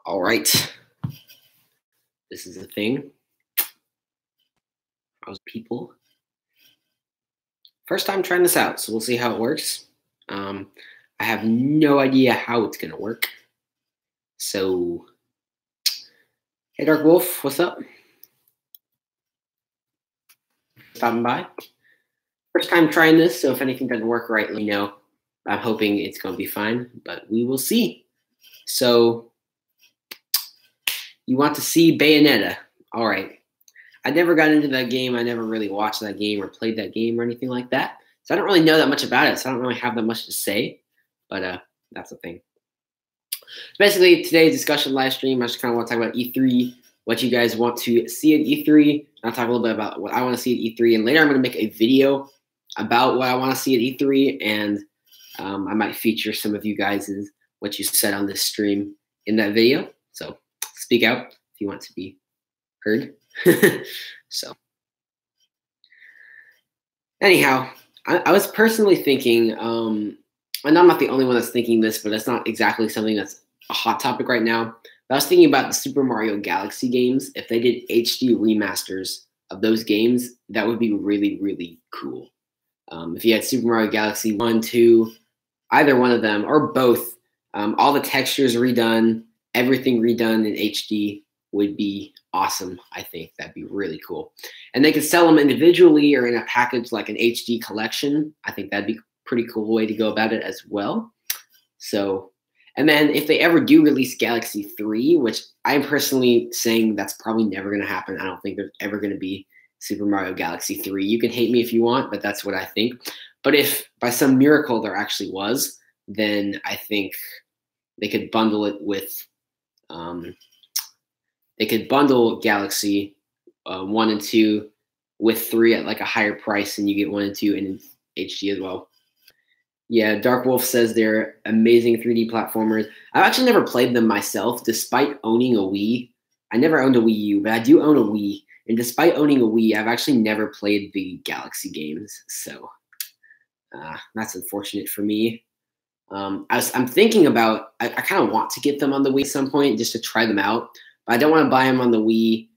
All right. This is a thing. How's people? First time trying this out, so we'll see how it works. I have no idea how it's gonna work. So, hey, Dark Wolf, what's up? Stopping by. First time trying this, so if anything doesn't work right, let me know. I'm hoping it's gonna be fine, but we will see. So, you want to see Bayonetta? All right. I never got into that game. I never really watched that game or played that game or anything like that. So I don't really know that much about it. So I don't really have that much to say. But that's the thing. So basically, today's discussion live stream, I just kind of want to talk about E3, what you guys want to see at E3. I'll talk a little bit about what I want to see at E3. And later I'm going to make a video about what I want to see at E3. And I might feature some of you guys' what you said on this stream in that video. So speak out if you want to be heard. So anyhow, I was personally thinking, and I'm not the only one that's thinking this, but it's not exactly something that's a hot topic right now. But I was thinking about the Super Mario Galaxy games. If they did HD remasters of those games, that would be really, really cool. If you had Super Mario Galaxy 1, 2, either one of them, or both, all the textures redone, everything redone in HD would be awesome. I think that'd be really cool. And they could sell them individually or in a package like an HD collection. I think that'd be a pretty cool way to go about it as well. So, and then if they ever do release Galaxy 3, which I'm personally saying that's probably never going to happen. I don't think there's ever going to be Super Mario Galaxy 3. You can hate me if you want, but that's what I think. But if by some miracle there actually was, then I think they could bundle it with they could bundle Galaxy 1 and 2 with 3 at like a higher price, and you get 1 and 2 in HD as well. Yeah, Dark Wolf says they're amazing 3D platformers. I've actually never played them myself, despite owning a Wii. I never owned a Wii U, but I do own a Wii. And despite owning a Wii, I've actually never played the Galaxy games. So that's unfortunate for me. I'm thinking about, I kind of want to get them on the Wii at some point just to try them out. But I don't want to buy them on the Wii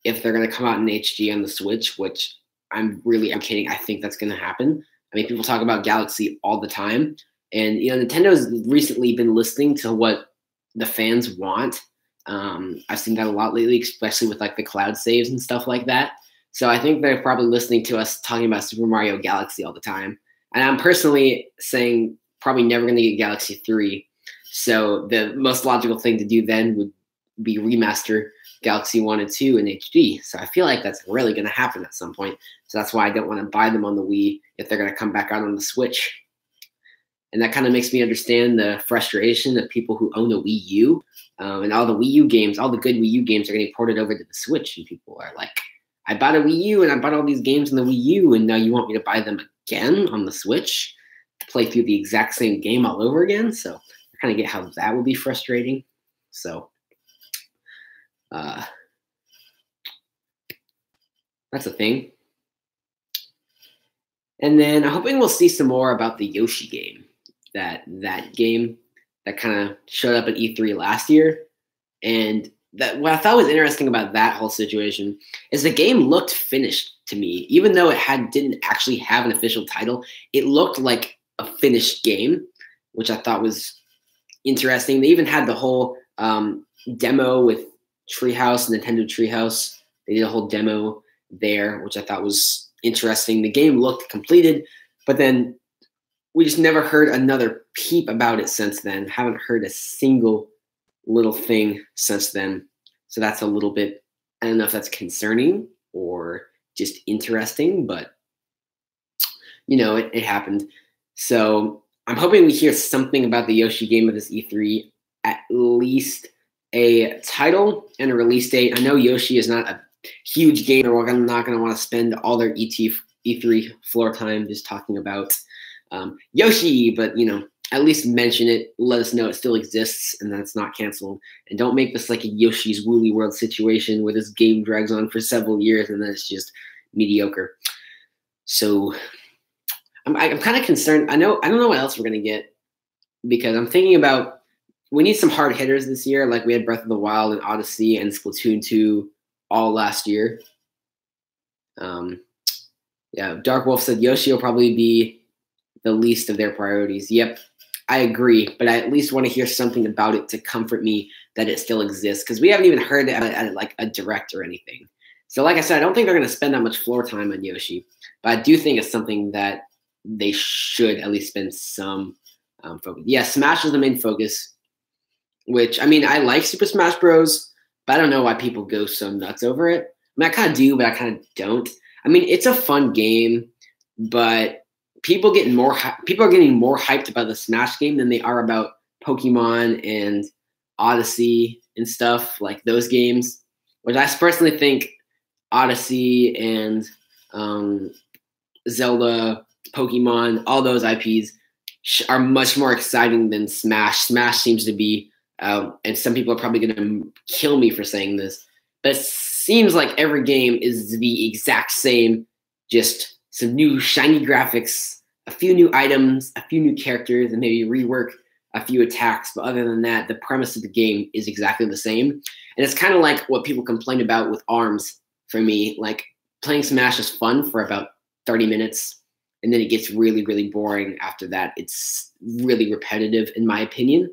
if they're going to come out in HD on the Switch, which I'm kidding. I think that's going to happen. I mean, people talk about Galaxy all the time. And, Nintendo's recently been listening to what the fans want. I've seen that a lot lately, especially with like the cloud saves and stuff like that. So I think they're probably listening to us talking about Super Mario Galaxy all the time. And I'm personally saying probably never going to get Galaxy 3. So the most logical thing to do then would be remaster Galaxy 1 and 2 in HD. So I feel like that's really going to happen at some point. So that's why I don't want to buy them on the Wii if they're going to come back out on the Switch. And that kind of makes me understand the frustration of people who own a Wii U. And all the Wii U games, all the good Wii U games are getting ported over to the Switch. And people are like, I bought a Wii U and I bought all these games on the Wii U, and now you want me to buy them again on the Switch to play through the exact same game all over again? So I kind of get how that would be frustrating. So that's a thing. And then I'm hoping we'll see some more about the Yoshi game. That game that kind of showed up at E3 last year. And that what I thought was interesting about that whole situation is the game looked finished to me. Even though it didn't actually have an official title, it looked like a finished game, which I thought was interesting. They even had the whole demo with Treehouse, Nintendo Treehouse. They did a whole demo there, which I thought was interesting. The game looked completed, but then we just never heard another peep about it since then. Haven't heard a single little thing since then. So that's a little bit, I don't know if that's concerning or just interesting, but it happened. So I'm hoping we hear something about the Yoshi game of this E3, at least a title and a release date. I know Yoshi is not a huge game, or we're not going to want to spend all their E3 floor time just talking about Yoshi, but at least mention it, let us know it still exists and that it's not canceled, and don't make this like a Yoshi's Woolly World situation where this game drags on for several years and then it's just mediocre. So I'm kind of concerned. I don't know what else we're gonna get, because I'm thinking about we need some hard hitters this year. Like we had Breath of the Wild and Odyssey and Splatoon 2 all last year. Yeah, Dark Wolf said Yoshi will probably be the least of their priorities. Yep, I agree, but I at least want to hear something about it to comfort me that it still exists, because we haven't even heard it at like a direct or anything. So like I said, I don't think they're going to spend that much floor time on Yoshi, but I do think it's something that they should at least spend some focus. Yeah, Smash is the main focus, which, I mean, I like Super Smash Bros., but I don't know why people go so nuts over it. I mean, I kind of do, but I kind of don't. I mean, it's a fun game, but people are getting more hyped about the Smash game than they are about Pokemon and Odyssey and stuff, like those games, which I personally think Odyssey and Zelda, Pokemon, all those IPs are much more exciting than Smash. Smash seems to be, and some people are probably going to kill me for saying this, but it seems like every game is the exact same, just some new shiny graphics, a few new items, a few new characters, and maybe rework a few attacks. But other than that, the premise of the game is exactly the same. And it's kind of like what people complain about with ARMS for me. Like, playing Smash is fun for about 30 minutes, and then it gets really, really boring after that. It's really repetitive, in my opinion.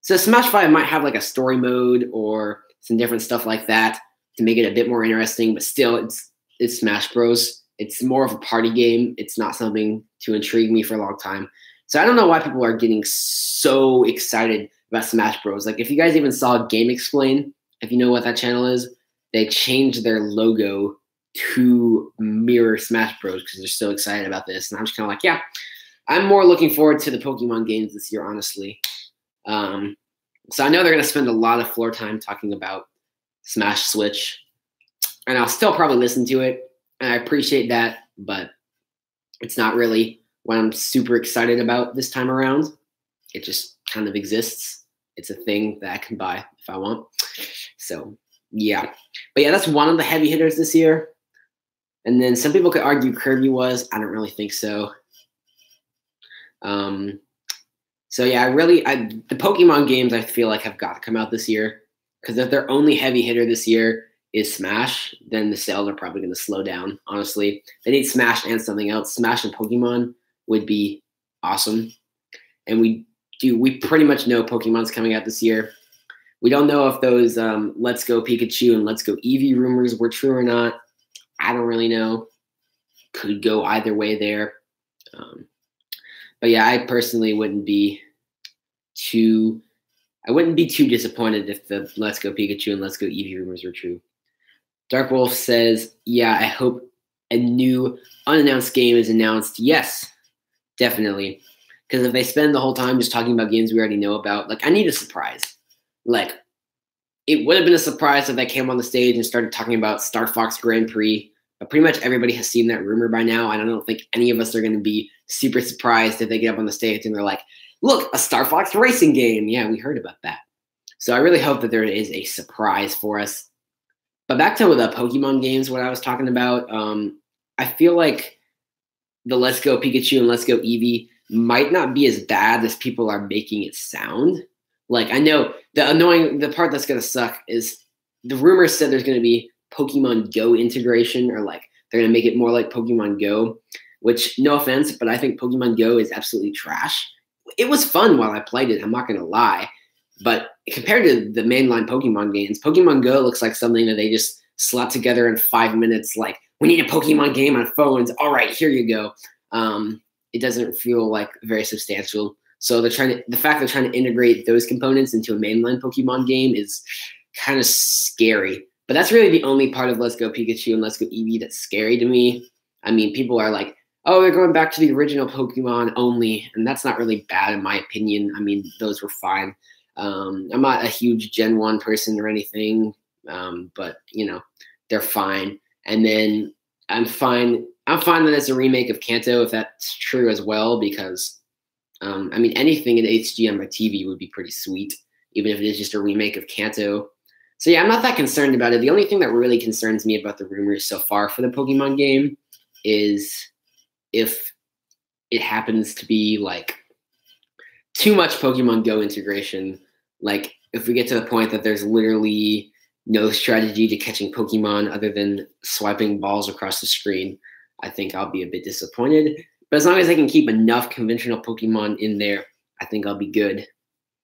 So Smash 5 might have like a story mode or some different stuff like that to make it a bit more interesting, but still, it's Smash Bros. It's more of a party game. It's not something to intrigue me for a long time. So I don't know why people are getting so excited about Smash Bros. Like, if you guys even saw Game Explain, if you know what that channel is, they changed their logo to mirror Smash Bros. Because they're so excited about this. And I'm just kind of like, yeah, I'm more looking forward to the Pokemon games this year, honestly. So I know they're going to spend a lot of floor time talking about Smash Switch, and I'll still probably listen to it, and I appreciate that, but it's not really what I'm super excited about this time around. It just kind of exists. It's a thing that I can buy if I want. So, yeah. But yeah, that's one of the heavy hitters this year. And then some people could argue Kirby was. I don't really think so. So yeah, the Pokemon games I feel like have got to come out this year, because if their only heavy hitter this year is Smash, then the sales are probably going to slow down. Honestly, they need Smash and something else. Smash and Pokemon would be awesome, and we pretty much know Pokemon's coming out this year. We don't know if those Let's Go Pikachu and Let's Go Eevee rumors were true or not. I don't really know. Could go either way there. But yeah, I personally wouldn't be too disappointed if the Let's Go Pikachu and Let's Go Eevee rumors were true. Dark Wolf says, yeah, I hope a new unannounced game is announced. Yes, definitely. Because if they spend the whole time just talking about games we already know about, like, I need a surprise. Like, it would have been a surprise if they came on the stage and started talking about Star Fox Grand Prix. But pretty much everybody has seen that rumor by now. And I don't think any of us are going to be super surprised if they get up on the stage and they're like, look, a Star Fox racing game. Yeah, we heard about that. So I really hope that there is a surprise for us. But back to the Pokemon games, what I was talking about, I feel like the Let's Go Pikachu and Let's Go Eevee might not be as bad as people are making it sound. Like, I know the part that's going to suck is the rumors said there's going to be Pokemon Go integration, or like they're going to make it more like Pokemon Go, which, no offense, but I think Pokemon Go is absolutely trash. It was fun while I played it, I'm not going to lie. But compared to the mainline Pokemon games, Pokemon Go looks like something that they just slot together in 5 minutes. Like, we need a Pokemon game on phones. All right, here you go. It doesn't feel like very substantial. So the fact they're trying to integrate those components into a mainline Pokemon game is kind of scary. But that's really the only part of Let's Go Pikachu and Let's Go Eevee that's scary to me. I mean, people are like, oh, they're going back to the original Pokemon only. And that's not really bad in my opinion. I mean, those were fine. I'm not a huge Gen 1 person or anything, but, they're fine. And then I'm fine that it's a remake of Kanto, if that's true as well, because, anything in HD on my TV would be pretty sweet, even if it is just a remake of Kanto. So yeah, I'm not that concerned about it. The only thing that really concerns me about the rumors so far for the Pokemon game is if it happens to be like too much Pokemon Go integration. Like, if we get to the point that there's literally no strategy to catching Pokemon other than swiping balls across the screen, I think I'll be a bit disappointed. But as long as I can keep enough conventional Pokemon in there, I think I'll be good.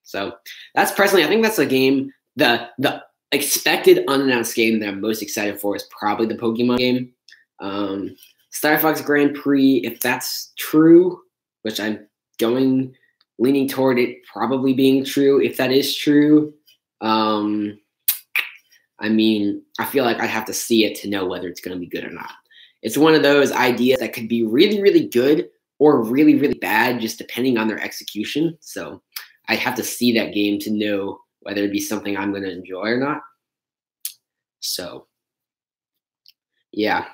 So that's personally, I think that's the game. The expected unannounced game that I'm most excited for is probably the Pokemon game. Star Fox Grand Prix, if that's true, which I'm leaning toward it probably being true. If that is true, I mean, I feel like I'd have to see it to know whether it's going to be good or not. It's one of those ideas that could be really, really good or really, really bad, just depending on their execution. So I'd have to see that game to know whether it'd be something I'm going to enjoy or not. So, yeah.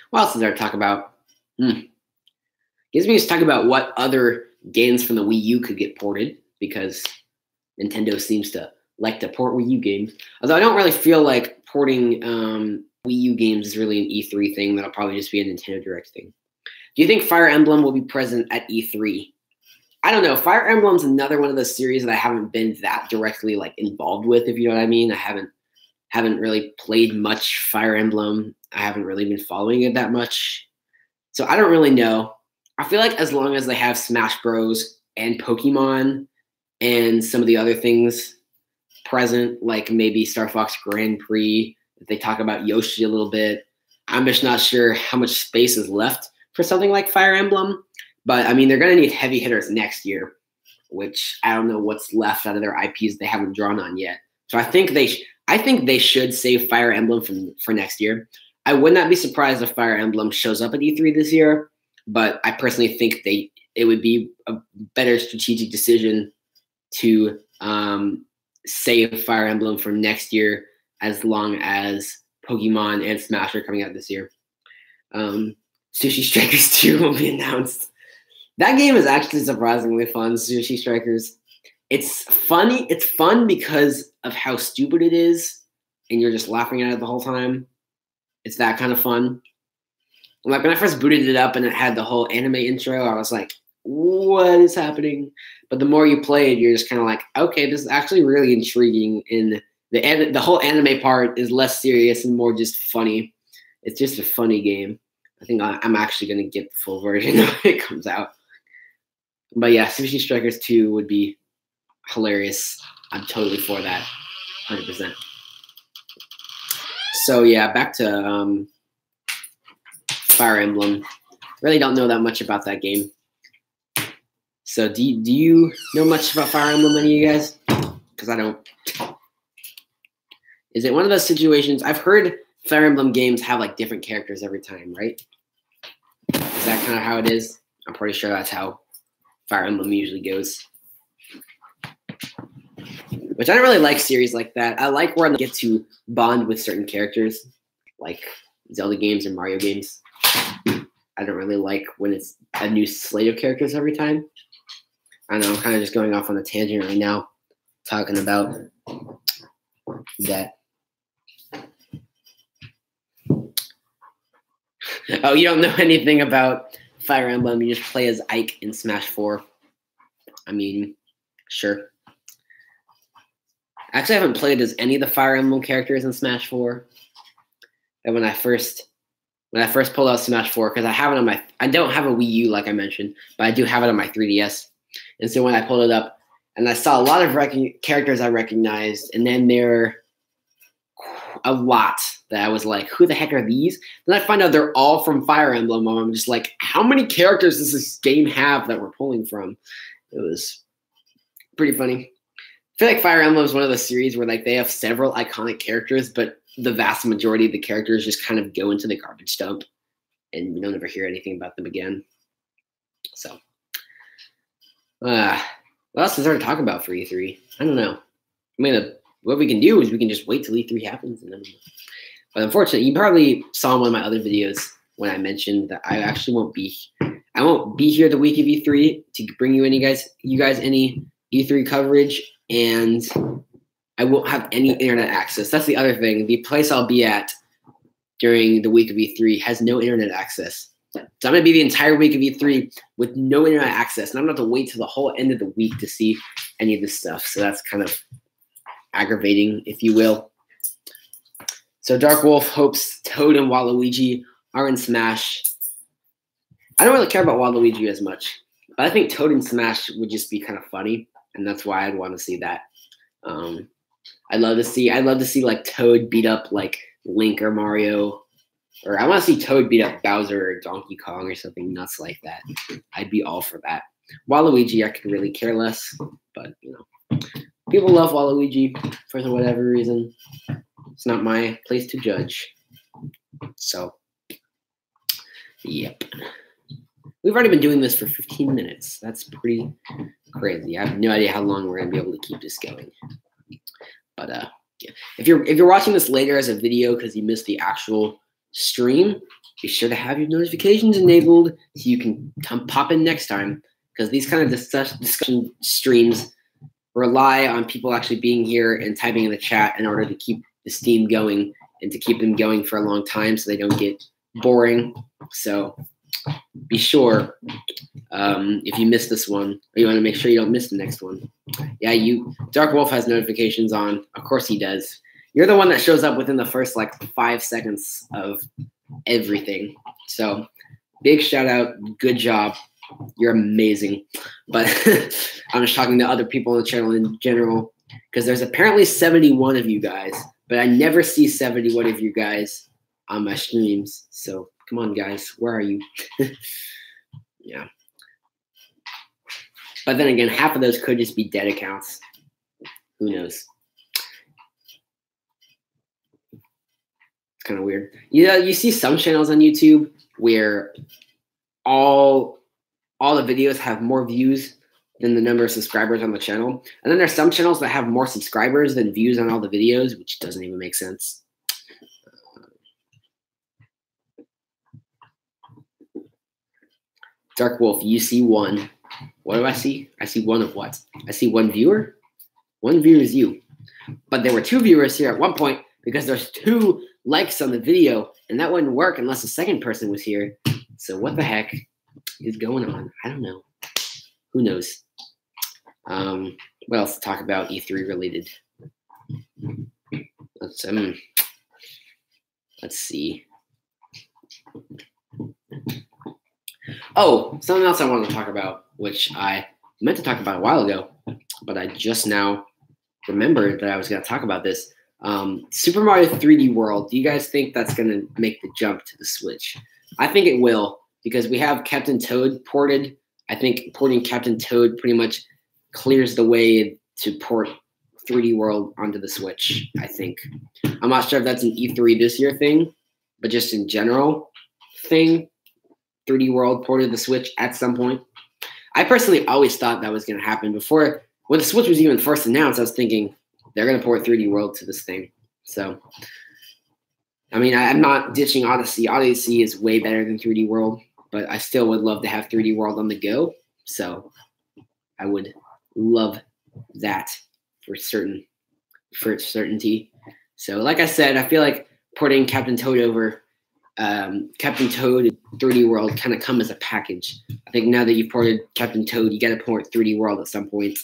What else is there to talk about? Gives me to talk about what other games from the Wii U could get ported, because Nintendo seems to like to port Wii U games. Although I don't really feel like porting Wii U games is really an E3 thing. That'll probably just be a Nintendo Direct thing. Do you think Fire Emblem will be present at E3? I don't know. Fire Emblem's another one of those series that I haven't been that directly like involved with, if you know what I mean. I haven't really played much Fire Emblem. I haven't really been following it that much. So I don't really know. I feel like as long as they have Smash Bros. And Pokemon and some of the other things present, like maybe Star Fox Grand Prix, if they talk about Yoshi a little bit, I'm just not sure how much space is left for something like Fire Emblem. But, I mean, they're going to need heavy hitters next year, which I don't know what's left out of their IPs they haven't drawn on yet. So I think they should save Fire Emblem for next year. I would not be surprised if Fire Emblem shows up at E3 this year, but I personally think it would be a better strategic decision to save Fire Emblem for next year, as long as Pokemon and Smash are coming out this year. Sushi Strikers 2 will be announced. That game is actually surprisingly fun, Sushi Strikers. It's funny. It's fun because of how stupid it is, and you're just laughing at it the whole time. It's that kind of fun. Like when I first booted it up and it had the whole anime intro, I was like, what is happening? But the more you play it, you're just kind of like, okay, this is actually really intriguing. And the whole anime part is less serious and more just funny. It's just a funny game. I think I'm actually going to get the full version when it comes out. But yeah, Sushi Strikers 2 would be hilarious. I'm totally for that, 100%. So yeah, back to Fire Emblem. Really don't know that much about that game. So do you know much about Fire Emblem, any of you guys? Because I don't. Is it one of those situations? I've heard Fire Emblem games have like different characters every time, right? Is that kind of how it is? I'm pretty sure that's how Fire Emblem usually goes. Which I don't really like series like that. I like where I get to bond with certain characters, like Zelda games and Mario games. I don't really like when it's a new slate of characters every time. I know I'm kind of just going off on a tangent right now, talking about that. Oh, you don't know anything about Fire Emblem. You just play as Ike in Smash 4. I mean, sure. Actually, I haven't played as any of the Fire Emblem characters in Smash 4. And when I first pulled out Smash 4, because I don't have a Wii U like I mentioned, but I do have it on my 3DS. And so when I pulled it up, and I saw a lot of characters I recognized, and then there a lot that I was like, who the heck are these? Then I find out they're all from Fire Emblem. I'm just like, how many characters does this game have that we're pulling from? It was pretty funny. I feel like Fire Emblem is one of those series where like they have several iconic characters, but the vast majority of the characters just kind of go into the garbage dump, and you don't ever hear anything about them again. So, what else is there to talk about for E3? I don't know. I mean, what we can do is we can just wait till E3 happens. But unfortunately, you probably saw in one of my other videos when I mentioned that I actually won't be here the week of E3 to bring you guys any E3 coverage, and I won't have any internet access. That's the other thing. The place I'll be at during the week of E3 has no internet access. So I'm going to be the entire week of E3 with no internet access, and I'm going to have to wait till the whole end of the week to see any of this stuff. So that's kind of aggravating, if you will. So Dark Wolf hopes Toad and Waluigi are in Smash. I don't really care about Waluigi as much, but I think Toad in Smash would just be kind of funny, and that's why I'd want to see that. I'd love to see like Toad beat up like Link or Mario, or I want to see Toad beat up Bowser or Donkey Kong or something nuts like that. I'd be all for that. Waluigi, I could really care less, but people love Waluigi for whatever reason. It's not my place to judge. So, yep. We've already been doing this for 15 minutes. That's pretty crazy. I have no idea how long we're gonna be able to keep this going. But yeah. If you're watching this later as a video because you missed the actual stream, be sure to have your notifications enabled so you can come pop in next time. Because these kind of discussion streams rely on people actually being here and typing in the chat in order to keep the steam going and to keep them going for a long time so they don't get boring. So be sure if you missed this one, or you want to make sure you don't miss the next one. Yeah, Dark Wolf has notifications on. Of course he does. You're the one that shows up within the first like 5 seconds of everything. So big shout out. Good job. You're amazing. But I'm just talking to other people on the channel in general because there's apparently 71 of you guys, but I never see 71 of you guys on my streams. So come on, guys. Where are you? Yeah. But then again, half of those could just be dead accounts. Who knows? It's kind of weird. You see some channels on YouTube where all the videos have more views than the number of subscribers on the channel. And then there's some channels that have more subscribers than views on all the videos, which doesn't even make sense. Dark Wolf, you see one. What do I see? I see one of what? I see one viewer. One viewer is you. But there were 2 viewers here at one point because there's 2 likes on the video, and that wouldn't work unless a second person was here. So what the heck is going on? I don't know. Who knows? What else to talk about E3 related? Let's see. Oh, something else I wanted to talk about, which I meant to talk about a while ago, but I just now remembered that I was going to talk about this. Super Mario 3D World. Do you guys think that's going to make the jump to the Switch? I think it will, because we have Captain Toad ported. I think porting Captain Toad pretty much clears the way to port 3D World onto the Switch, I think. I'm not sure if that's an E3 this year thing, but just in general thing, 3D World ported to the Switch at some point. I personally always thought that was going to happen. Before, when the Switch was even first announced, I was thinking they're going to port 3D World to this thing. So, I mean, I'm not ditching Odyssey. Odyssey is way better than 3D World, but I still would love to have 3D World on the go. So, I would love that for certainty. So, like I said, I feel like porting Captain Toad over Captain Toad and 3D World kind of come as a package. I think now that you've ported Captain Toad, you got to port 3D World at some point.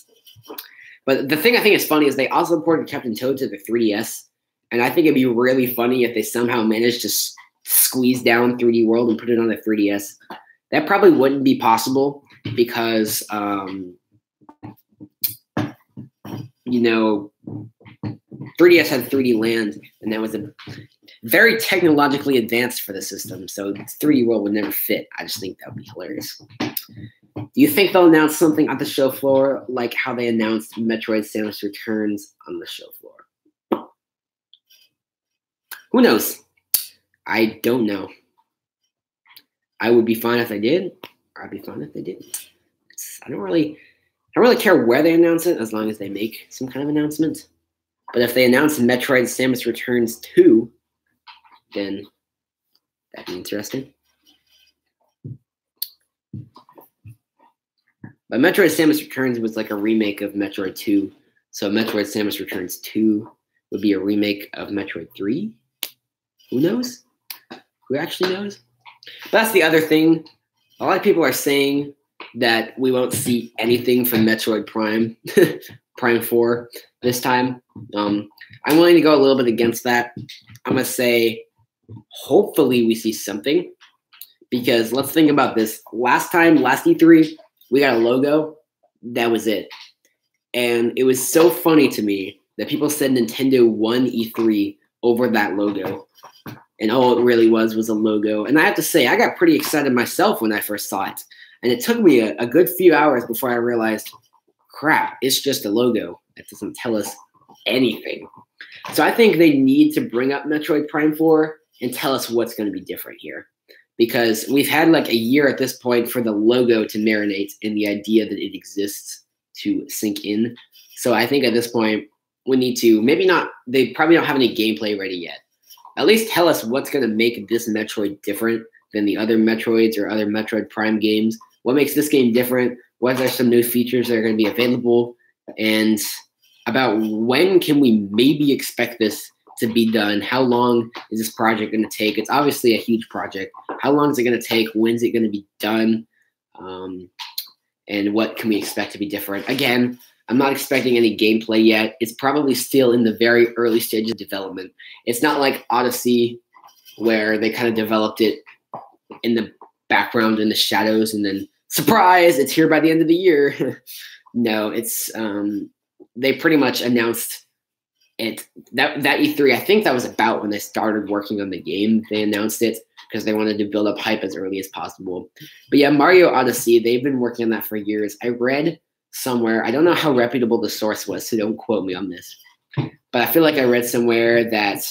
But the thing I think is funny is they also ported Captain Toad to the 3DS, and I think it'd be really funny if they somehow managed to squeeze down 3D World and put it on the 3DS. That probably wouldn't be possible because, 3DS had 3D Land, and that was a very technologically advanced for the system, so 3D World would never fit. I just think that would be hilarious. Do you think they'll announce something on the show floor like how they announced Metroid Samus Returns on the show floor? Who knows? I don't know. I would be fine if they did. Or I'd be fine if they didn't. I don't really care where they announce it as long as they make some kind of announcement. But if they announce Metroid Samus Returns 2, then that'd be interesting. But Metroid Samus Returns was like a remake of Metroid 2. So Metroid Samus Returns 2 would be a remake of Metroid 3. Who knows? Who actually knows? But that's the other thing. A lot of people are saying that we won't see anything from Metroid Prime, Prime 4 this time. I'm willing to go a little bit against that. I'm going to say hopefully we see something, because let's think about this. Last E3, we got a logo. That was it. And it was so funny to me that people said Nintendo won E3 over that logo. And all it really was a logo. And I have to say, I got pretty excited myself when I first saw it. And it took me a good few hours before I realized, crap, it's just a logo. That doesn't tell us anything. So I think they need to bring up Metroid Prime 4 and tell us what's going to be different here. Because we've had like a year at this point for the logo to marinate in the idea that it exists to sink in. So I think at this point, we need to, maybe not, they probably don't have any gameplay ready yet. At least tell us what's going to make this Metroid different than the other Metroids or other Metroid Prime games. What makes this game different? What are some new features that are going to be available? And about when can we maybe expect this to be done? How long is this project going to take? It's obviously a huge project. How long is it going to take? When's it going to be done? And what can we expect to be different? Again, I'm not expecting any gameplay yet. It's probably still in the very early stages of development. It's not like Odyssey, where they kind of developed it in the background, in the shadows, and then surprise, it's here by the end of the year. No, it's they pretty much announced it. That E3, I think that was about when they started working on the game. They announced it because they wanted to build up hype as early as possible. But yeah, Mario Odyssey, they've been working on that for years. I read somewhere, I don't know how reputable the source was, so don't quote me on this, but I feel like I read somewhere that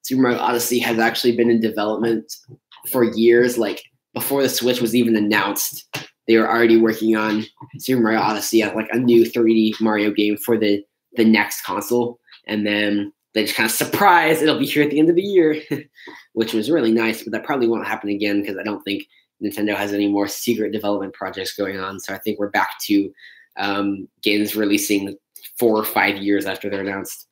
Super Mario Odyssey has actually been in development for years. Like before the Switch was even announced, they were already working on Super Mario Odyssey as like a new 3D Mario game for the next console. And then they just kind of surprise, it'll be here at the end of the year, which was really nice, but that probably won't happen again because I don't think Nintendo has any more secret development projects going on. So I think we're back to games releasing 4 or 5 years after they're announced.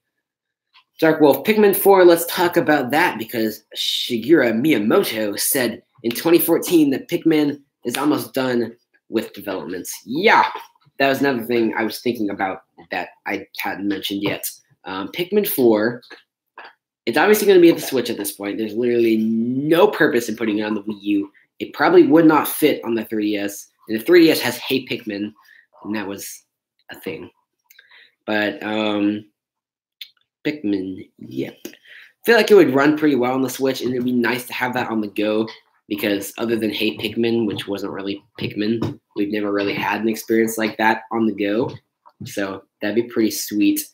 Dark Wolf, Pikmin 4, let's talk about that, because Shigeru Miyamoto said in 2014 that Pikmin is almost done with development. Yeah, that was another thing I was thinking about that I hadn't mentioned yet. Pikmin 4, it's obviously going to be at the Switch at this point. There's literally no purpose in putting it on the Wii U. It probably would not fit on the 3DS. And the 3DS has Hey Pikmin, and that was a thing. But Pikmin, yep. I feel like it would run pretty well on the Switch, and it'd be nice to have that on the go, because other than Hey Pikmin, which wasn't really Pikmin, we've never really had an experience like that on the go. So that'd be pretty sweet.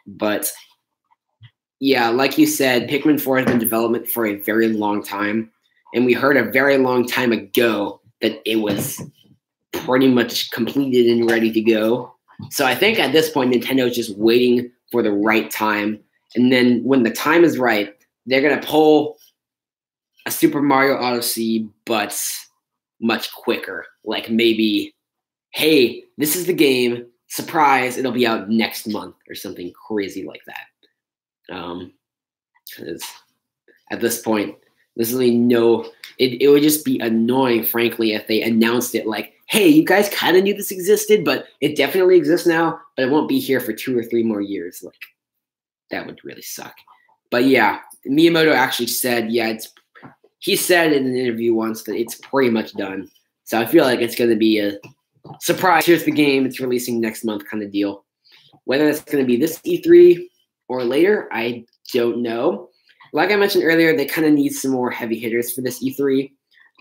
But yeah, like you said, Pikmin 4 has been in development for a very long time. And we heard a very long time ago that it was pretty much completed and ready to go. So I think at this point, Nintendo is just waiting for the right time. And then when the time is right, they're going to pull a Super Mario Odyssey, but much quicker. Like maybe, hey, this is the game. Surprise, it'll be out next month or something crazy like that. Because at this point, there's really no, it would just be annoying, frankly, if they announced it like, hey, you guys kind of knew this existed, but it definitely exists now, but it won't be here for 2 or 3 more years. Like, that would really suck. But yeah, Miyamoto actually said, he said in an interview once that it's pretty much done. So I feel like it's going to be a surprise. Here's the game. It's releasing next month kind of deal. Whether it's going to be this E3 or later, I don't know. Like I mentioned earlier, they kind of need some more heavy hitters for this E3.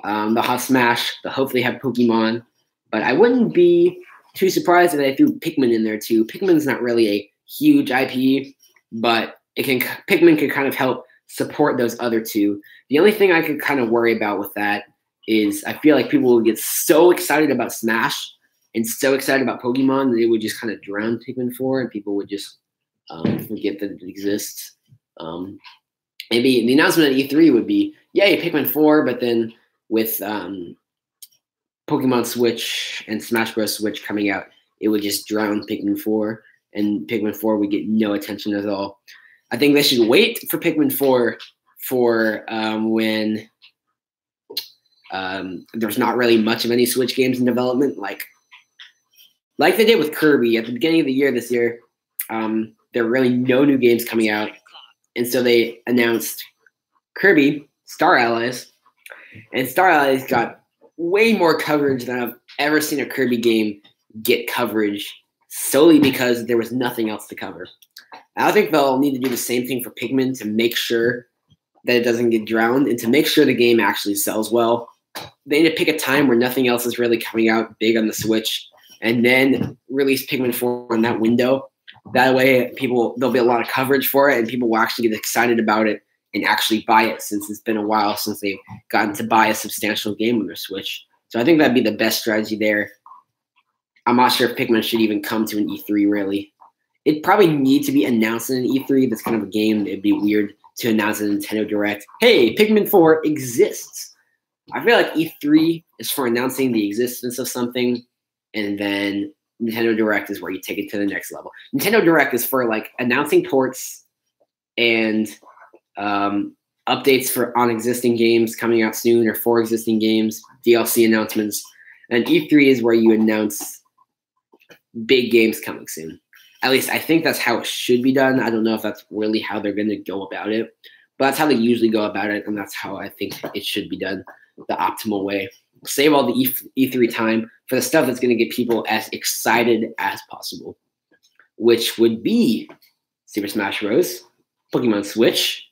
They'll have Smash. They'll hopefully have Pokemon. But I wouldn't be too surprised if they threw Pikmin in there too. Pikmin's not really a huge IP, but Pikmin could kind of help support those other two. The only thing I could kind of worry about with that is I feel like people will get so excited about Smash and so excited about Pokemon that it would just kind of drown Pikmin 4 and people would just forget that it exists. Maybe the announcement at E3 would be, yay, Pikmin 4, but then with Pokemon Switch and Smash Bros. Switch coming out, it would just drown Pikmin 4, and Pikmin 4 would get no attention at all. I think they should wait for Pikmin 4 for when There's not really much of any Switch games in development, like they did with Kirby at the beginning of the year this year. There were really no new games coming out, and so they announced Kirby Star Allies, and Star Allies got way more coverage than I've ever seen a Kirby game get coverage, solely because there was nothing else to cover. I think they'll need to do the same thing for Pikmin to make sure that it doesn't get drowned and to make sure the game actually sells well. They need to pick a time where nothing else is really coming out big on the Switch and then release Pikmin 4 in that window. That way, there'll be a lot of coverage for it and people will actually get excited about it and actually buy it, since it's been a while since they've gotten to buy a substantial game on their Switch. So I think that'd be the best strategy there. I'm not sure if Pikmin should even come to an E3, really. It probably need to be announced in an E3. That's kind of a game. It'd be weird to announce a Nintendo Direct. Hey, Pikmin 4 exists. I feel like E3 is for announcing the existence of something, and then Nintendo Direct is where you take it to the next level. Nintendo Direct is for like announcing ports and updates on existing games coming out soon, or for existing games, DLC announcements. And E3 is where you announce big games coming soon. At least I think that's how it should be done. I don't know if that's really how they're going to go about it, but that's how they usually go about it, and that's how I think it should be done, the optimal way. Save all the E3 time for the stuff that's going to get people as excited as possible, which would be Super Smash Bros., Pokemon Switch,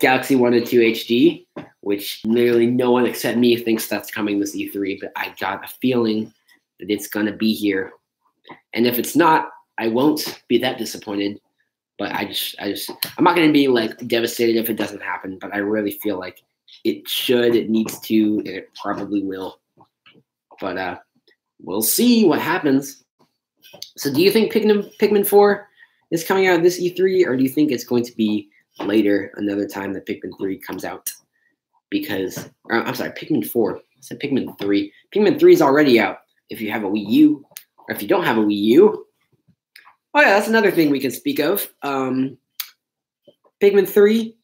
Galaxy 1 and 2 HD, which literally no one except me thinks that's coming this E3, but I got a feeling that it's going to be here. And if it's not, I won't be that disappointed, but I'm not going to be like devastated if it doesn't happen, but I really feel like it should, it needs to, and it probably will. But we'll see what happens. So do you think Pikmin 4 is coming out this E3, or do you think it's going to be later, another time that Pikmin 3 comes out? Because, I'm sorry, Pikmin 4. I said Pikmin 3. Pikmin 3 is already out if you have a Wii U, or if you don't have a Wii U. Oh yeah, that's another thing we can speak of. Pikmin 3,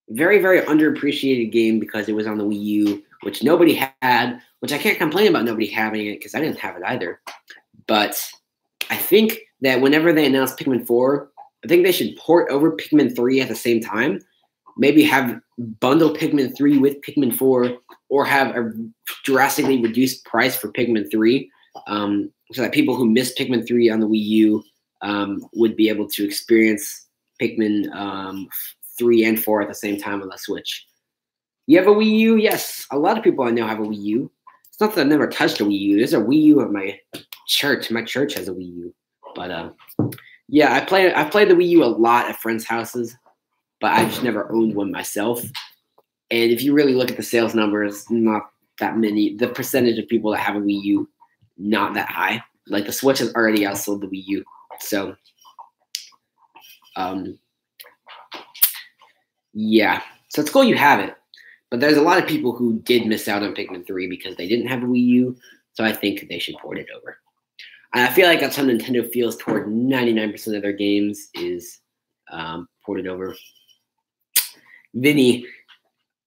very, very underappreciated game because it was on the Wii U, which nobody had, which I can't complain about nobody having it because I didn't have it either. But I think that whenever they announce Pikmin 4, I think they should port over Pikmin 3 at the same time. Maybe have bundle Pikmin 3 with Pikmin 4, or have a drastically reduced price for Pikmin 3, so that people who missed Pikmin 3 on the Wii U would be able to experience Pikmin 3 and 4 at the same time on the Switch. You have a Wii U? Yes. A lot of people I know have a Wii U. It's not that I've never touched a Wii U. There's a Wii U at my church. My church has a Wii U. But yeah, I played the Wii U a lot at friends' houses, but I just never owned one myself. And if you really look at the sales numbers, not that many. The percentage of people that have a Wii U, not that high. Like the Switch has already outsold the Wii U. So, yeah. So it's cool you have it. But there's a lot of people who did miss out on Pikmin 3 because they didn't have a Wii U. So I think they should port it over. And I feel like that's how Nintendo feels toward 99% of their games is ported over. Vinny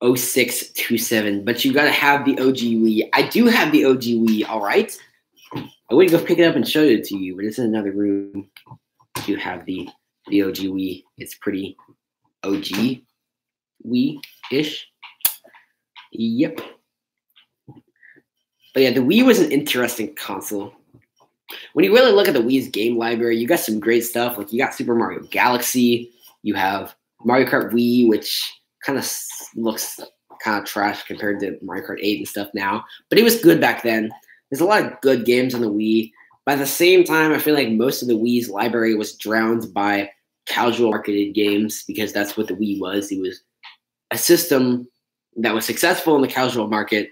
0627, but you got to have the OG Wii. I do have the OG Wii, all right? I wouldn't go pick it up and show it to you, but it's in another room. You have the OG Wii. It's pretty OG Wii-ish. Yep. But yeah, the Wii was an interesting console. When you really look at the Wii's game library, you got some great stuff. Like you got Super Mario Galaxy. You have Mario Kart Wii, which kind of looks kind of trash compared to Mario Kart 8 and stuff now. But it was good back then. There's a lot of good games on the Wii. But at the same time, I feel like most of the Wii's library was drowned by casual marketed games because that's what the Wii was. It was a system that was successful in the casual market.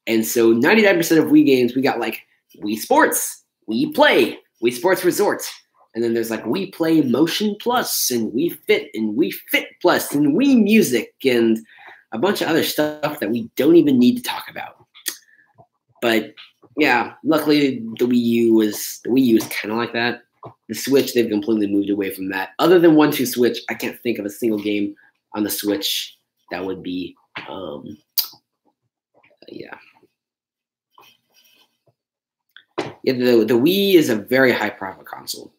And so 99% of Wii games, we got like Wii Sports, Wii Play, Wii Sports Resort. And then there's like Wii Play Motion Plus and Wii Fit and Wii Fit Plus and Wii Music and a bunch of other stuff that we don't even need to talk about. But yeah, luckily the Wii U is kind of like that. The Switch, they've completely moved away from that. Other than 1-2 Switch, I can't think of a single game on the Switch that would be Yeah. Yeah, the Wii is a very high profit console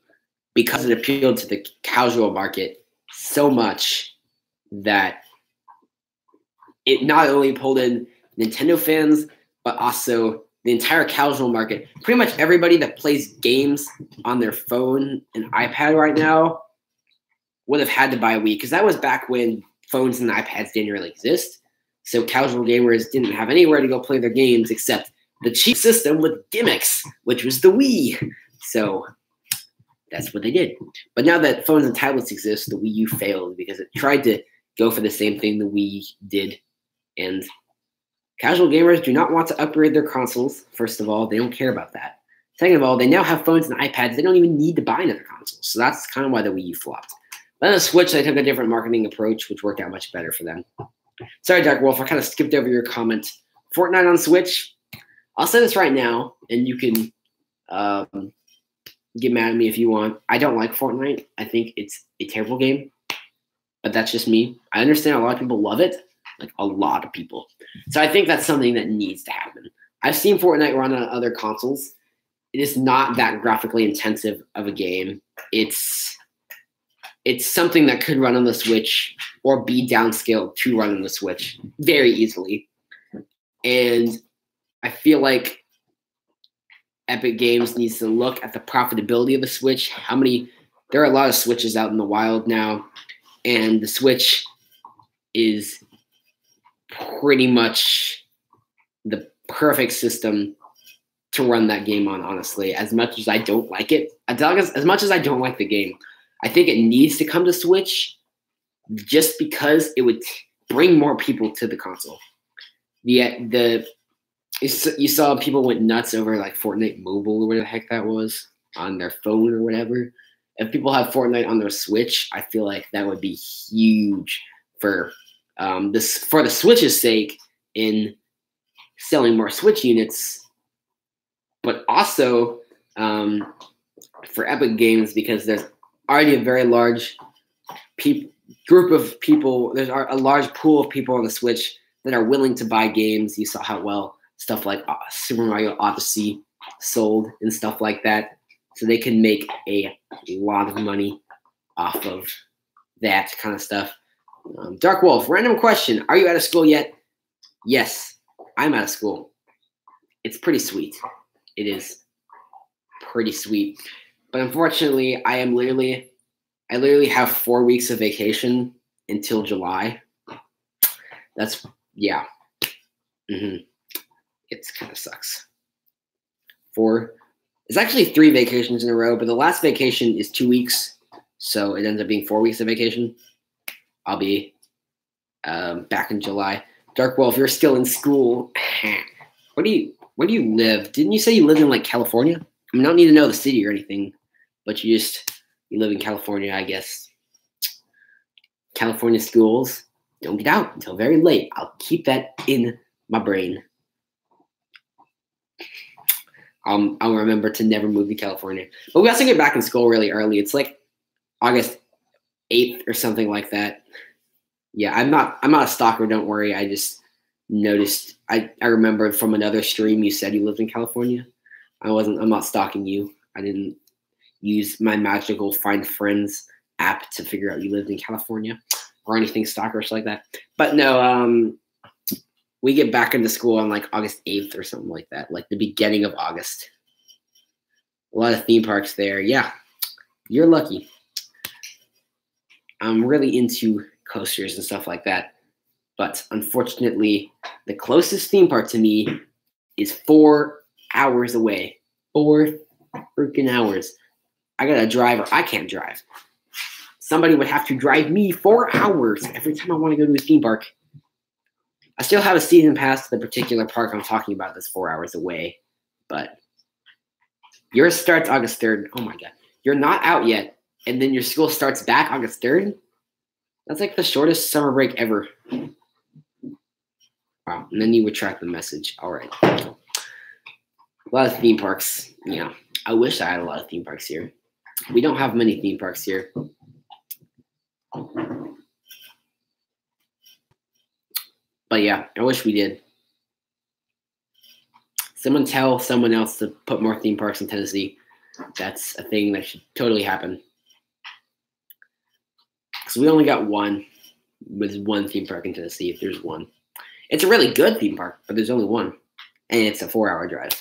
because it appealed to the casual market so much that it not only pulled in Nintendo fans, but also the entire casual market. Pretty much everybody that plays games on their phone and iPad right now would have had to buy a Wii, because that was back when phones and iPads didn't really exist. So casual gamers didn't have anywhere to go play their games except the cheap system with gimmicks, which was the Wii. So that's what they did. But now that phones and tablets exist, the Wii U failed because it tried to go for the same thing the Wii did. And casual gamers do not want to upgrade their consoles. First of all, they don't care about that. Second of all, they now have phones and iPads. They don't even need to buy another console. So that's kind of why the Wii U flopped. But on the Switch, they took a different marketing approach, which worked out much better for them. Sorry, Dark Wolf, I kind of skipped over your comment. Fortnite on Switch. I'll say this right now, and you can get mad at me if you want. I don't like Fortnite. I think it's a terrible game, but that's just me. I understand a lot of people love it, like a lot of people. So I think that's something that needs to happen. I've seen Fortnite run on other consoles. It is not that graphically intensive of a game. It's something that could run on the Switch or be downscaled to run on the Switch very easily. And I feel like Epic Games needs to look at the profitability of the Switch. There are a lot of Switches out in the wild now, and the Switch is pretty much the perfect system to run that game on, honestly. As much as I don't like it, as much as I don't like the game, I think it needs to come to Switch just because it would bring more people to the console. You saw people went nuts over like Fortnite Mobile or whatever the heck that was on their phone or whatever. If people have Fortnite on their Switch, I feel like that would be huge for the Switch's sake in selling more Switch units, but also for Epic Games, because there's already a very large group of people. There's a large pool of people on the Switch that are willing to buy games. You saw how well stuff like Super Mario Odyssey sold and stuff like that. So they can make a lot of money off of that kind of stuff. Dark Wolf, random question. Are you out of school yet? Yes, I'm out of school. It's pretty sweet. It is pretty sweet. But unfortunately, I literally have 4 weeks of vacation until July. Yeah. It kind of sucks. It's actually 3 vacations in a row, but the last vacation is 2 weeks. So it ends up being 4 weeks of vacation. I'll be back in July. Dark Wolf, you're still in school. Where do you live? Didn't you say you lived in like California? I mean, I don't need to know the city or anything, but you live in California, I guess. California schools don't get out until very late. I'll keep that in my brain. I'll remember to never move to California. But we also get back in school really early. It's like August 8th or something like that. Yeah, I'm not a stalker, don't worry. I just noticed. I remembered from another stream you said you lived in California. I'm not stalking you. I didn't use my magical Find Friends app to figure out you lived in California or anything stalkerish like that. But no, we get back into school on like August 8th or something like that, like the beginning of August. A lot of theme parks there. Yeah, you're lucky. I'm really into coasters and stuff like that. But unfortunately, the closest theme park to me is 4 hours away. 4 freaking hours. I got to drive, or I can't drive. Somebody would have to drive me 4 hours every time I want to go to a theme park. I still have a season pass to the particular park I'm talking about that's 4 hours away. But yours starts August 3rd. Oh my God. You're not out yet. And then your school starts back August 3rd? That's like the shortest summer break ever. Wow. And then you retract the message. All right. A lot of theme parks. Yeah. I wish I had a lot of theme parks here. We don't have many theme parks here. But yeah, I wish we did. Someone tell someone else to put more theme parks in Tennessee. That's a thing that should totally happen. Because we only got one. With one theme park in Tennessee, if there's one. It's a really good theme park, but there's only one. And it's a 4-hour drive,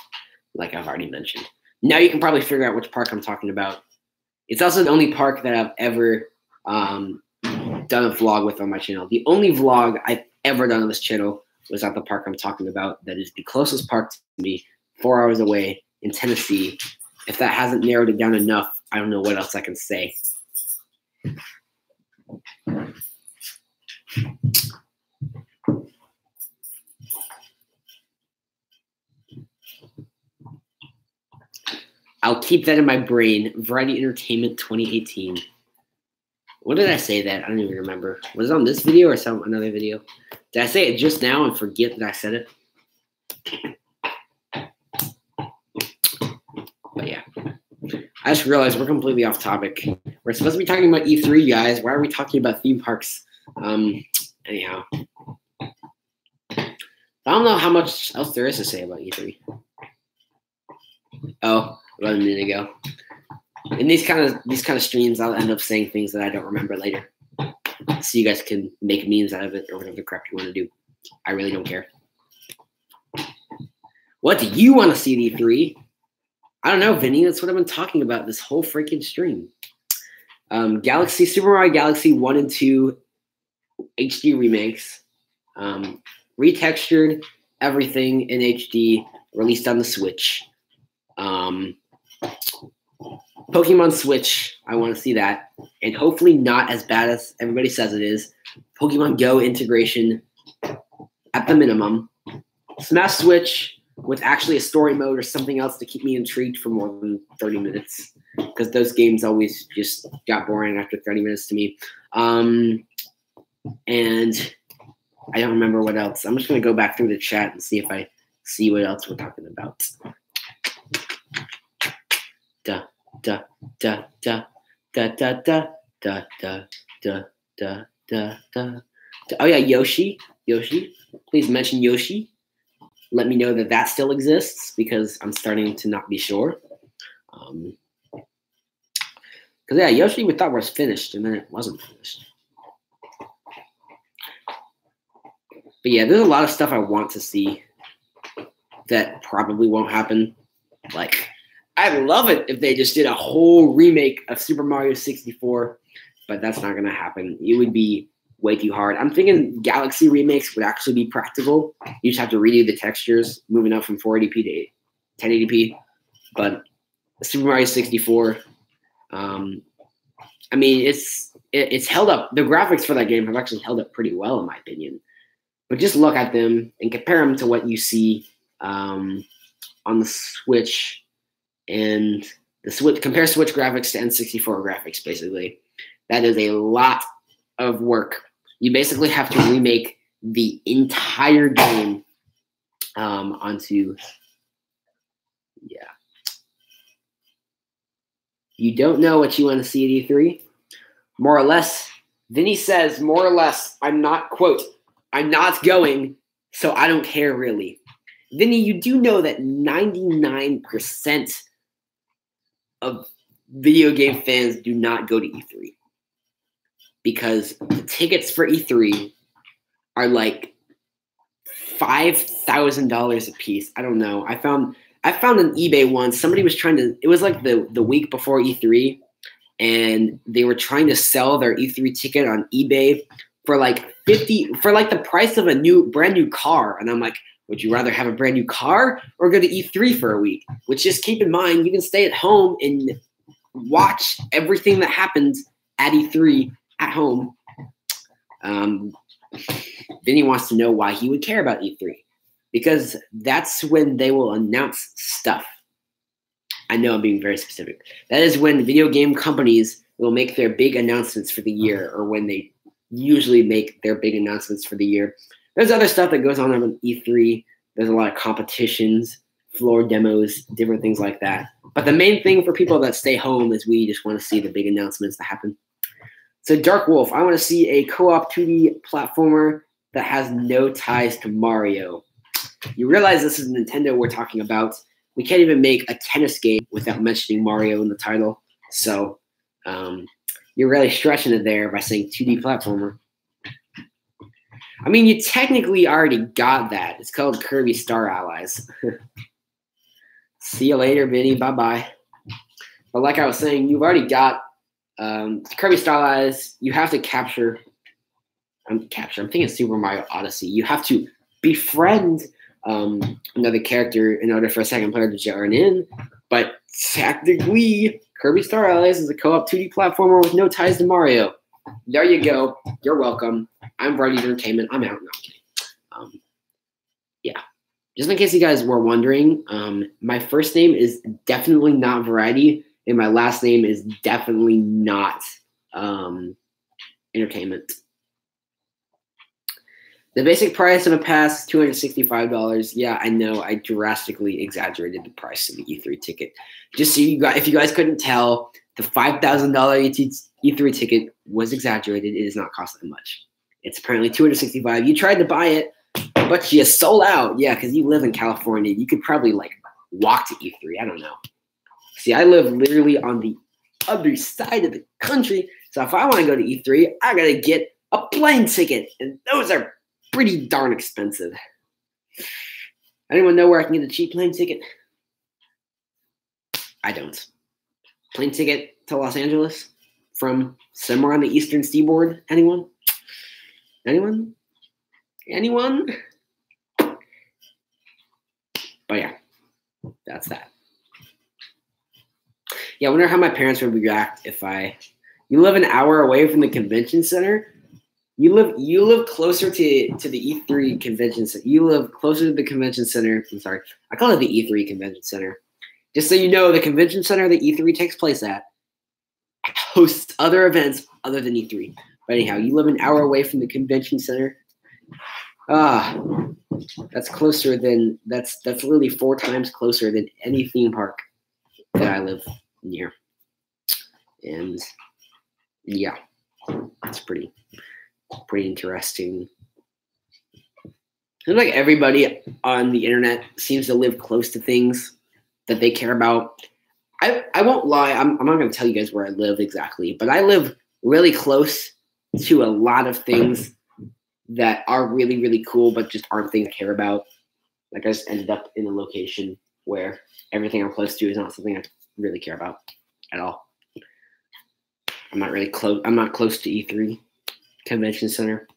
like I've already mentioned. Now you can probably figure out which park I'm talking about. It's also the only park that I've ever done a vlog with on my channel. The only vlog I've ever done on this channel was at the park I'm talking about. That is the closest park to me, 4 hours away in Tennessee. If that hasn't narrowed it down enough, I don't know what else I can say. I'll keep that in my brain. Variety Entertainment 2018. What did I say that? I don't even remember. Was it on this video or another video? Did I say it just now and forget that I said it? But yeah. I just realized we're completely off topic. We're supposed to be talking about E3, guys. Why are we talking about theme parks? Anyhow. I don't know how much else there is to say about E3. Oh, about a minute ago. In these kind of streams, I'll end up saying things that I don't remember later. So you guys can make memes out of it or whatever crap you want to do. I really don't care. What do you want to see at E3? I don't know, Vinny. That's what I've been talking about this whole freaking stream. Super Mario Galaxy 1 and 2 HD remakes. Retextured everything in HD, released on the Switch. Pokemon Switch, I want to see that. And hopefully not as bad as everybody says it is. Pokemon Go integration at the minimum. Smash Switch with actually a story mode or something else to keep me intrigued for more than 30 minutes. Because those games always just got boring after 30 minutes to me. And I don't remember what else. I'm just going to go back through the chat and see if I see what else we're talking about. Da da da da da da da da da da da da da. Oh yeah, Yoshi. Please mention Yoshi. Let me know that that still exists because I'm starting to not be sure. Because yeah, Yoshi we thought was finished and then it wasn't finished. But yeah, there's a lot of stuff I want to see that probably won't happen. Like, I'd love it if they just did a whole remake of Super Mario 64, but that's not going to happen. It would be way too hard. I'm thinking Galaxy remakes would actually be practical. You just have to redo the textures, moving up from 480p to 1080p. But Super Mario 64, I mean, it's held up. The graphics for that game have actually held up pretty well, in my opinion. But just look at them and compare them to what you see on the Switch. And the Switch, compare Switch graphics to N64 graphics, basically. That is a lot of work. You basically have to remake the entire game onto, yeah. You don't know what you want to see at E3? More or less. Vinny says, more or less, I'm not, quote, I'm not going, so I don't care really. Vinny, you do know that 99% of video game fans do not go to E3 because the tickets for E3 are like $5,000 a piece. I don't know. I found an eBay one. Somebody was trying to. It was like the week before E3, and they were trying to sell their E3 ticket on eBay for like the price of a brand new car. And I'm like, would you rather have a brand new car or go to E3 for a week? Which, just keep in mind, you can stay at home and watch everything that happens at E3 at home. Vinny wants to know why he would care about E3. Because that's when they will announce stuff. I know I'm being very specific. That is when video game companies will make their big announcements for the year, or when they usually make their big announcements for the year. There's other stuff that goes on E3. There's a lot of competitions, floor demos, different things like that. But the main thing for people that stay home is we just want to see the big announcements that happen. So Dark Wolf, I want to see a co-op 2D platformer that has no ties to Mario. You realize this is Nintendo we're talking about. We can't even make a tennis game without mentioning Mario in the title. So you're really stretching it there by saying 2D platformer. I mean, you technically already got that. It's called Kirby Star Allies. See you later, Vinny. Bye-bye. But like I was saying, you've already got Kirby Star Allies. You have to capture. I'm thinking Super Mario Odyssey. You have to befriend another character in order for a second player to join in. But technically, Kirby Star Allies is a co-op 2D platformer with no ties to Mario. There you go. You're welcome. I'm Variety Entertainment. I'm out. No, I'm kidding. Yeah. Just in case you guys were wondering, my first name is definitely not Variety, and my last name is definitely not Entertainment. The basic price of a pass is $265. Yeah, I know. I drastically exaggerated the price of the E3 ticket. Just so you guys, if you guys couldn't tell, the $5,000 E3 ticket was exaggerated. It does not cost that much. It's apparently $265. You tried to buy it, but you sold out. Yeah, because you live in California. You could probably like walk to E3. I don't know. See, I live literally on the other side of the country. So if I want to go to E3, I got to get a plane ticket. And those are pretty darn expensive. Anyone know where I can get a cheap plane ticket? I don't. Plane ticket to Los Angeles from somewhere on the eastern seaboard? Anyone? Anyone? Anyone? But yeah, that's that. Yeah, I wonder how my parents would react if you live an hour away from the convention center. You live closer to the E3 convention center. You live closer to the convention center. I'm sorry. I call it the E3 convention center. Just so you know, the convention center that E3 takes place at hosts other events other than E3. But anyhow, you live an hour away from the convention center. That's closer than that's literally 4 times closer than any theme park that I live near. And yeah, it's pretty interesting. Seems like everybody on the internet seems to live close to things that they care about. I won't lie. I'm not going to tell you guys where I live exactly, but I live really close to a lot of things that are really, really cool, but just aren't things I care about. Like I just ended up in a location where everything I'm close to is not something I really care about at all. I'm not really close. I'm not close to E3 Convention Center.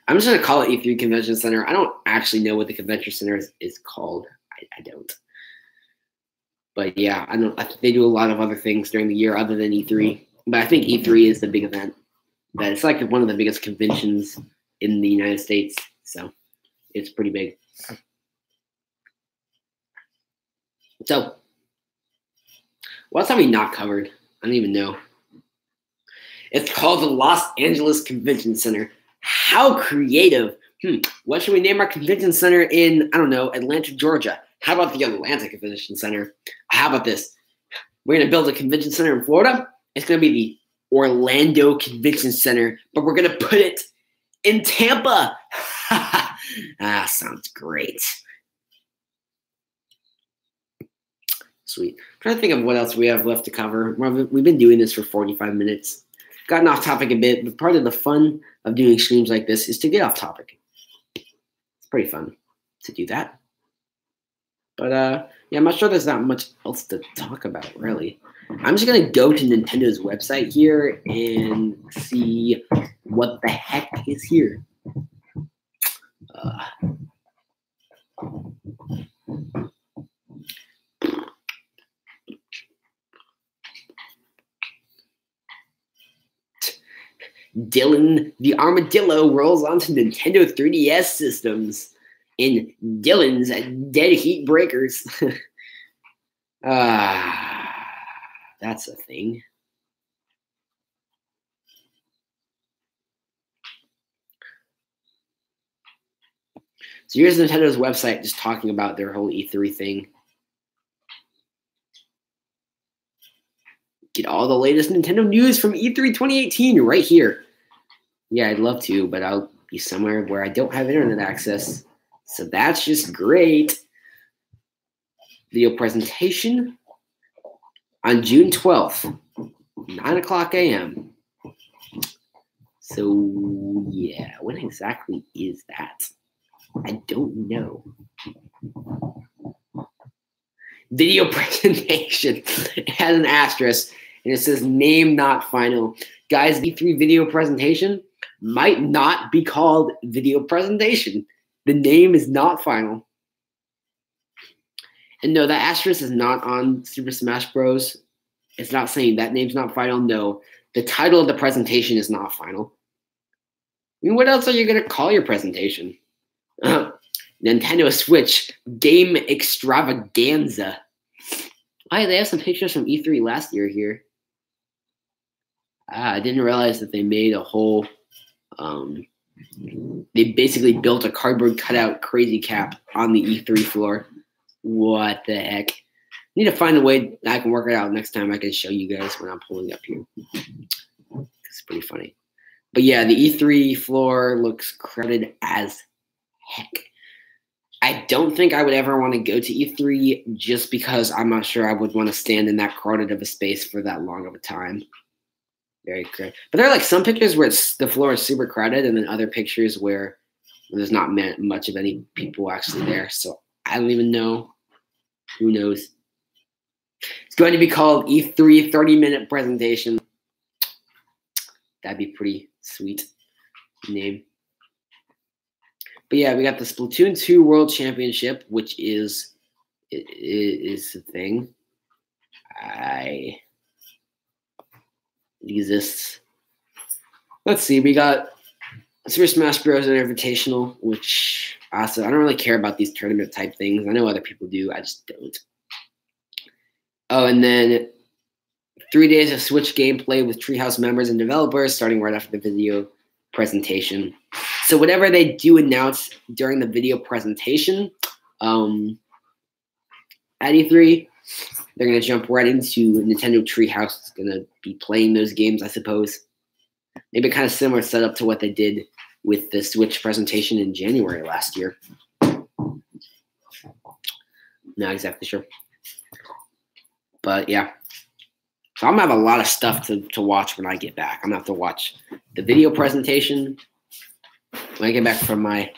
I'm just going to call it E3 Convention Center. I don't actually know what the convention center is called. I don't. But yeah, I think they do a lot of other things during the year other than E3. But I think E3 is the big event. But it's like one of the biggest conventions in the United States. So it's pretty big. So what else have we not covered? I don't even know. It's called the Los Angeles Convention Center. How creative. What should we name our convention center in, I don't know, Atlanta, Georgia? How about the Atlanta Convention Center? How about this? We're going to build a convention center in Florida. It's going to be the Orlando Convention Center, but we're going to put it in Tampa. Sounds great. Sweet. I'm trying to think of what else we have left to cover. We've been doing this for 45 minutes. Gotten off topic a bit, but part of the fun of doing streams like this is to get off topic. It's pretty fun to do that. But yeah, I'm not sure there's not much else to talk about, really. I'm just going to go to Nintendo's website here and see what the heck is here. Dylan the Armadillo rolls onto Nintendo 3DS systems in Dylan's Dead Heat Breakers. That's a thing. So here's Nintendo's website just talking about their whole E3 thing. Get all the latest Nintendo news from E3 2018 right here. Yeah, I'd love to, but I'll be somewhere where I don't have internet access. So that's just great. Video presentation on June 12th, 9 o'clock a.m. So, yeah, when exactly is that? I don't know. Video presentation. It has an asterisk, and it says name not final. Guys, E3 video presentation might not be called video presentation. The name is not final. And no, that asterisk is not on Super Smash Bros. It's not saying that name's not final. No, the title of the presentation is not final. I mean, what else are you going to call your presentation? Nintendo Switch Game Extravaganza. Oh, they have some pictures from E3 last year here. I didn't realize that they made a whole, they basically built a cardboard cutout crazy cap on the E3 floor. What the heck? Need to find a way I can work it out next time. I can show you guys when I'm pulling up here. It's pretty funny. But yeah, the E3 floor looks crowded as heck. I don't think I would ever want to go to E3 just because I'm not sure I would want to stand in that crowded of a space for that long of a time. Very crowded. But there are like some pictures where the floor is super crowded and then other pictures where there's not much of any people actually there. So I don't even know. Who knows? It's going to be called E3 30-minute presentation. That'd be pretty sweet name. But yeah, we got the Splatoon 2 World Championship, which is the thing. It exists. Let's see. We got Super Smash Bros. Invitational, which also I don't really care about these tournament type things. I know other people do. I just don't. Oh, and then 3 days of Switch gameplay with Treehouse members and developers starting right after the video presentation. So whatever they do announce during the video presentation at E3, they're going to jump right into Nintendo Treehouse. It's going to be playing those games, I suppose. Maybe kind of similar setup to what they did with the Switch presentation in January last year. Not exactly sure. But yeah. So I'm going to have a lot of stuff to watch when I get back. I'm going to have to watch the video presentation. When I get back from my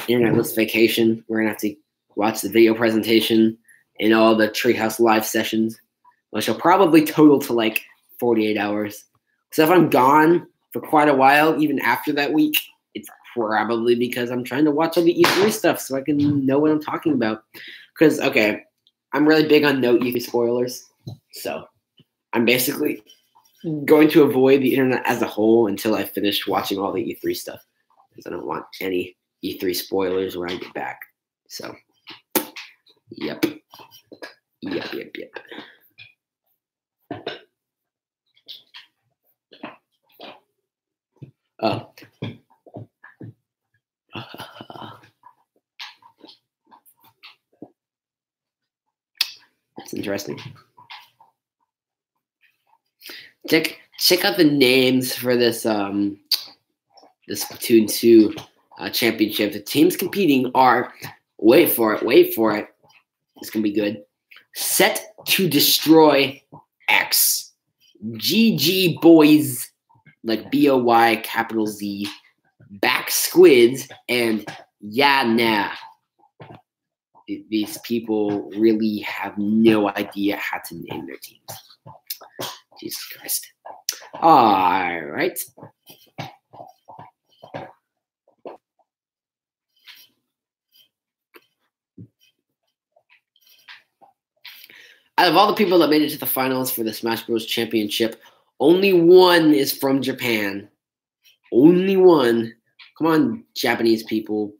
internetless vacation, we're going to have to watch the video presentation and all the Treehouse live sessions, which will probably total to like 48 hours. So if I'm gone for quite a while, even after that week, it's probably because I'm trying to watch all the E3 stuff so I can know what I'm talking about. Because, okay, I'm really big on no E3 spoilers. So I'm basically going to avoid the internet as a whole until I finish watching all the E3 stuff. Because I don't want any E3 spoilers when I get back. So, yep. Oh. That's interesting. Check out the names for this this Splatoon 2 championship. The teams competing are, wait for it. It's gonna be good. Set to Destroy X, GG Boys, like BOY capital Z, Back Squids, and Yeah Nah. These people really have no idea how to name their teams. Jesus Christ. All right. Out of all the people that made it to the finals for the Smash Bros. Championship, only one is from Japan. Only one. Come on, Japanese people.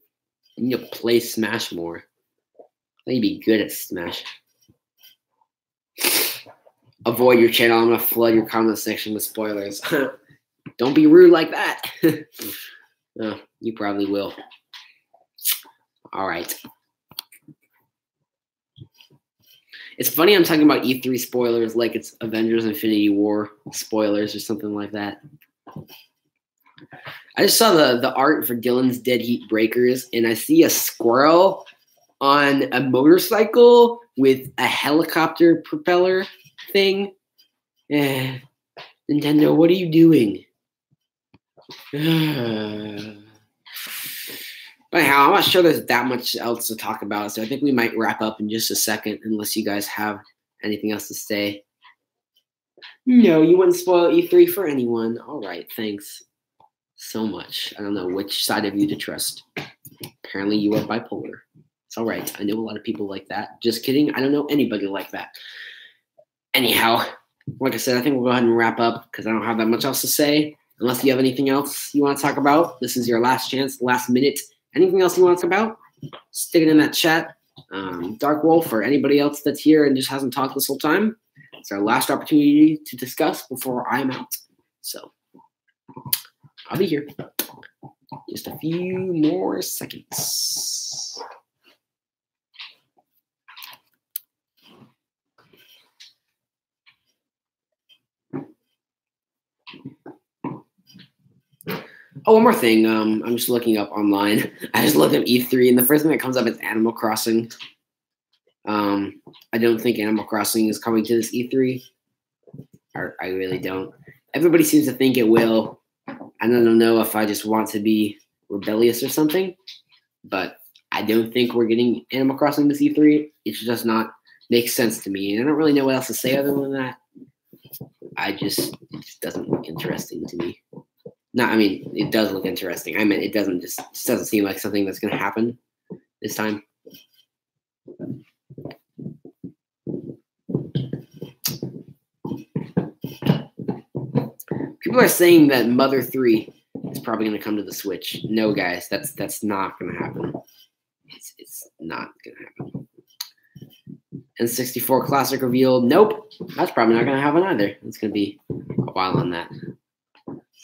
You need to play Smash more. I think you'd be good at Smash. Avoid your channel. I'm going to flood your comment section with spoilers. Don't be rude like that. No, you probably will. All right. It's funny I'm talking about E3 spoilers like it's Avengers Infinity War spoilers or something like that. I just saw the art for Dylan's Dead Heat Breakers, and I see a squirrel on a motorcycle with a helicopter propeller thing. Nintendo, what are you doing? But anyhow, I'm not sure there's that much else to talk about, so I think we might wrap up in just a second, unless you guys have anything else to say. No, you wouldn't spoil E3 for anyone. All right, thanks so much. I don't know which side of you to trust. Apparently, you are bipolar. It's all right. I know a lot of people like that. Just kidding. I don't know anybody like that. Anyhow, like I said, I think we'll go ahead and wrap up because I don't have that much else to say. Unless you have anything else you want to talk about, this is your last chance, last minute. Anything else you want to talk about? Stick it in that chat. Dark Wolf or anybody else that's here and just hasn't talked this whole time. It's our last opportunity to discuss before I'm out. So I'll be here. Just a few more seconds. Oh, one more thing. I'm just looking up online. I just looked up E3, and the first thing that comes up is Animal Crossing. I don't think Animal Crossing is coming to this E3. I really don't. Everybody seems to think it will. I don't know if I just want to be rebellious or something, but I don't think we're getting Animal Crossing this E3. It does not make sense to me, and I don't really know what else to say other than that. It just doesn't look interesting to me. No, I mean, it does look interesting. I mean, it doesn't seem like something that's going to happen this time. People are saying that Mother 3 is probably going to come to the Switch. No, guys, that's not going to happen. It's not going to happen. N64 Classic revealed. Nope, that's probably not going to happen either. It's going to be a while on that.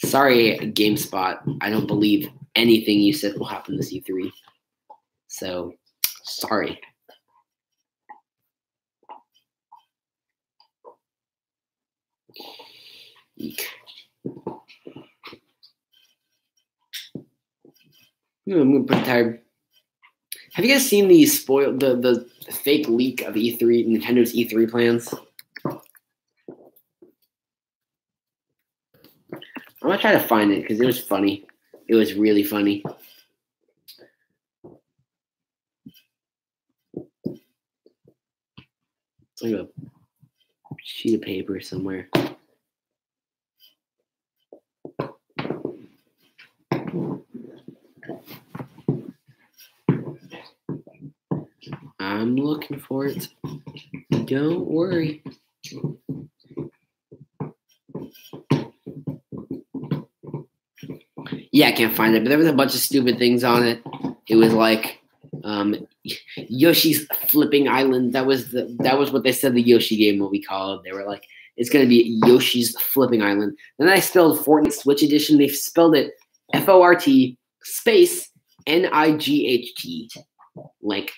Sorry, GameSpot. I don't believe anything you said will happen this E3. So, sorry. Eek. I'm pretty tired. Have you guys seen the fake leak of E3, Nintendo's E3 plans? I'm gonna try to find it because it was funny. It was really funny. It's like a sheet of paper somewhere. I'm looking for it. Don't worry. Yeah, I can't find it, but there was a bunch of stupid things on it. It was like Yoshi's Flipping Island. That was what they said the Yoshi game will be called. They were like, it's going to be Yoshi's Flipping Island. Then I spelled Fortnite Switch Edition. They spelled it FORT space NIGHT. Like,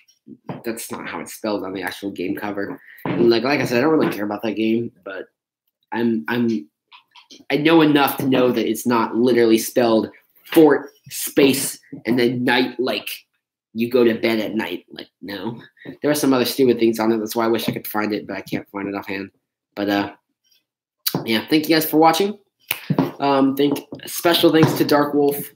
that's not how it's spelled on the actual game cover. And like I said, I don't really care about that game, but I know enough to know that it's not literally spelled Fort space and then night like you go to bed at night. Like, no. There are some other stupid things on it. That's why I wish I could find it, but I can't find it offhand. But yeah, thank you guys for watching. Special thanks to Dark Wolf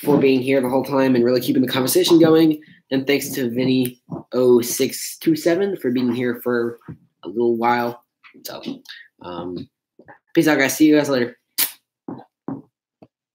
for being here the whole time and really keeping the conversation going. And thanks to Vinny0627 for being here for a little while. So, peace out, guys. See you guys later.